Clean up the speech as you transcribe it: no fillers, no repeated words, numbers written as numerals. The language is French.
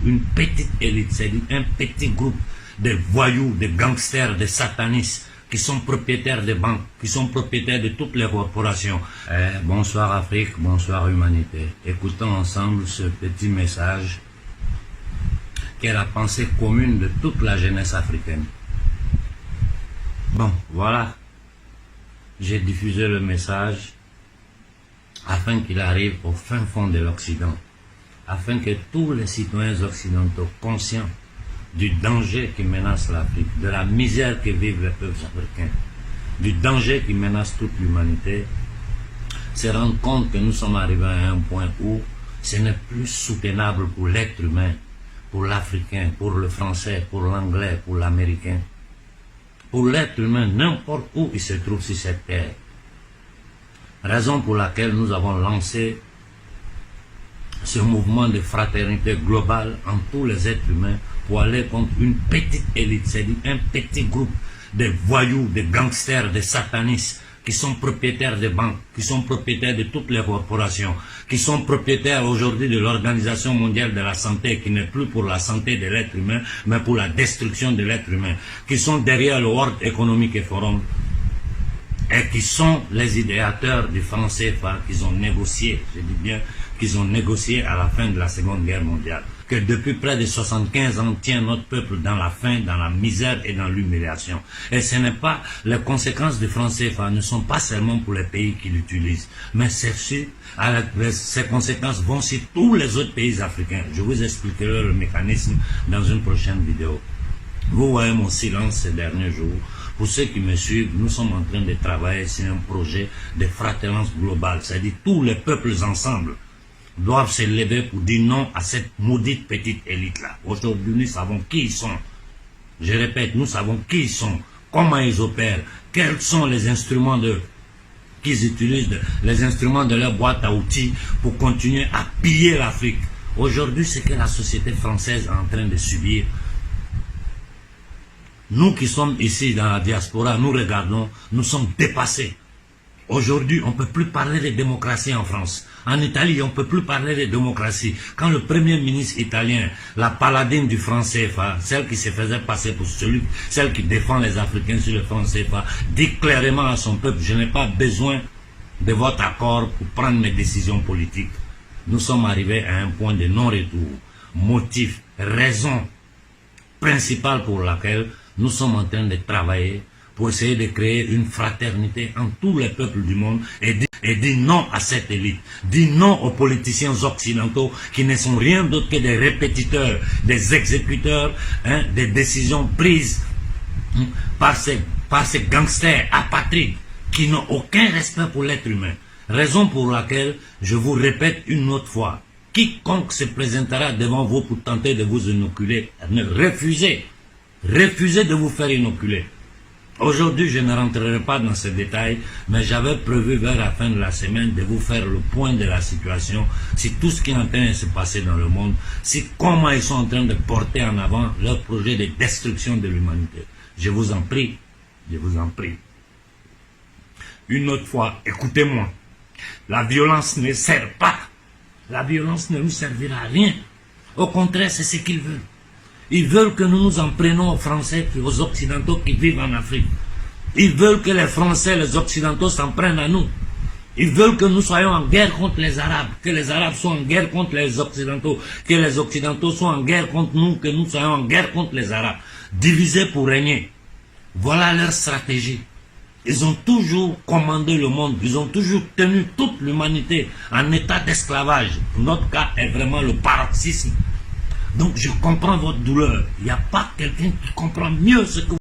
une petite élite, c'est-à-dire un petit groupe de voyous, de gangsters, de satanistes, qui sont propriétaires des banques, qui sont propriétaires de toutes les corporations. Bonsoir Afrique, bonsoir humanité. Écoutons ensemble ce petit message qui est la pensée commune de toute la jeunesse africaine. Bon, voilà. J'ai diffusé le message afin qu'il arrive au fin fond de l'Occident, afin que tous les citoyens occidentaux conscients du danger qui menace l'Afrique, de la misère que vivent les peuples africains, du danger qui menace toute l'humanité, se rendent compte que nous sommes arrivés à un point où ce n'est plus soutenable pour l'être humain, pour l'Africain, pour le Français, pour l'Anglais, pour l'Américain, pour l'être humain, n'importe où il se trouve sur cette terre. Raison pour laquelle nous avons lancé ce mouvement de fraternité globale en tous les êtres humains pour aller contre une petite élite, c'est-à-dire un petit groupe de voyous, de gangsters, de satanistes qui sont propriétaires des banques, qui sont propriétaires de toutes les corporations, qui sont propriétaires aujourd'hui de l'Organisation mondiale de la santé, qui n'est plus pour la santé de l'être humain, mais pour la destruction de l'être humain, qui sont derrière le World Economic Forum, et qui sont les idéateurs du franc CFA qu'ils ont négocié, je dis bien qu'ils ont négocié à la fin de la Seconde Guerre mondiale, que depuis près de 75 ans tient notre peuple dans la faim, dans la misère et dans l'humiliation. Et ce n'est pas, les conséquences du franc CFA ne sont pas seulement pour les pays qui l'utilisent, mais ces conséquences vont sur tous les autres pays africains. Je vous expliquerai le mécanisme dans une prochaine vidéo. Vous voyez mon silence ces derniers jours. Pour ceux qui me suivent, nous sommes en train de travailler sur un projet de fraternité globale, c'est-à-dire tous les peuples ensemble doivent se lever pour dire non à cette maudite petite élite-là. Aujourd'hui, nous savons qui ils sont. Je répète, nous savons qui ils sont, comment ils opèrent, quels sont les instruments qu'ils utilisent, les instruments de leur boîte à outils pour continuer à piller l'Afrique. Aujourd'hui, ce que la société française est en train de subir, nous qui sommes ici dans la diaspora, nous regardons, nous sommes dépassés. Aujourd'hui, on ne peut plus parler de démocratie en France. En Italie, on ne peut plus parler de démocratie. Quand le premier ministre italien, la paladine du franc CFA, celle qui se faisait passer pour celle qui défend les Africains sur le franc CFA, dit clairement à son peuple, je n'ai pas besoin de votre accord pour prendre mes décisions politiques. Nous sommes arrivés à un point de non-retour. Motif, raison principale pour laquelle nous sommes en train de travailler pour essayer de créer une fraternité en tous les peuples du monde et dire non à cette élite, dire non aux politiciens occidentaux qui ne sont rien d'autre que des répétiteurs, des exécuteurs des décisions prises par ces gangsters apatrides qui n'ont aucun respect pour l'être humain. Raison pour laquelle, je vous répète une autre fois, quiconque se présentera devant vous pour tenter de vous inoculer, refusez de vous faire inoculer. Aujourd'hui, je ne rentrerai pas dans ces détails, mais j'avais prévu vers la fin de la semaine de vous faire le point de la situation, si tout ce qui est en train de se passer dans le monde, si comment ils sont en train de porter en avant leur projet de destruction de l'humanité. Je vous en prie, je vous en prie. Une autre fois, écoutez-moi, la violence ne sert pas, la violence ne nous servira à rien. Au contraire, c'est ce qu'ils veulent. Ils veulent que nous nous en prenions aux Français et aux Occidentaux qui vivent en Afrique. Ils veulent que les Français et les Occidentaux s'en prennent à nous. Ils veulent que nous soyons en guerre contre les Arabes, que les Arabes soient en guerre contre les Occidentaux, que les Occidentaux soient en guerre contre nous, que nous soyons en guerre contre les Arabes. Diviser pour régner. Voilà leur stratégie. Ils ont toujours commandé le monde, ils ont toujours tenu toute l'humanité en état d'esclavage. Notre cas est vraiment le paroxysme. Donc je comprends votre douleur. Il n'y a pas quelqu'un qui comprend mieux ce que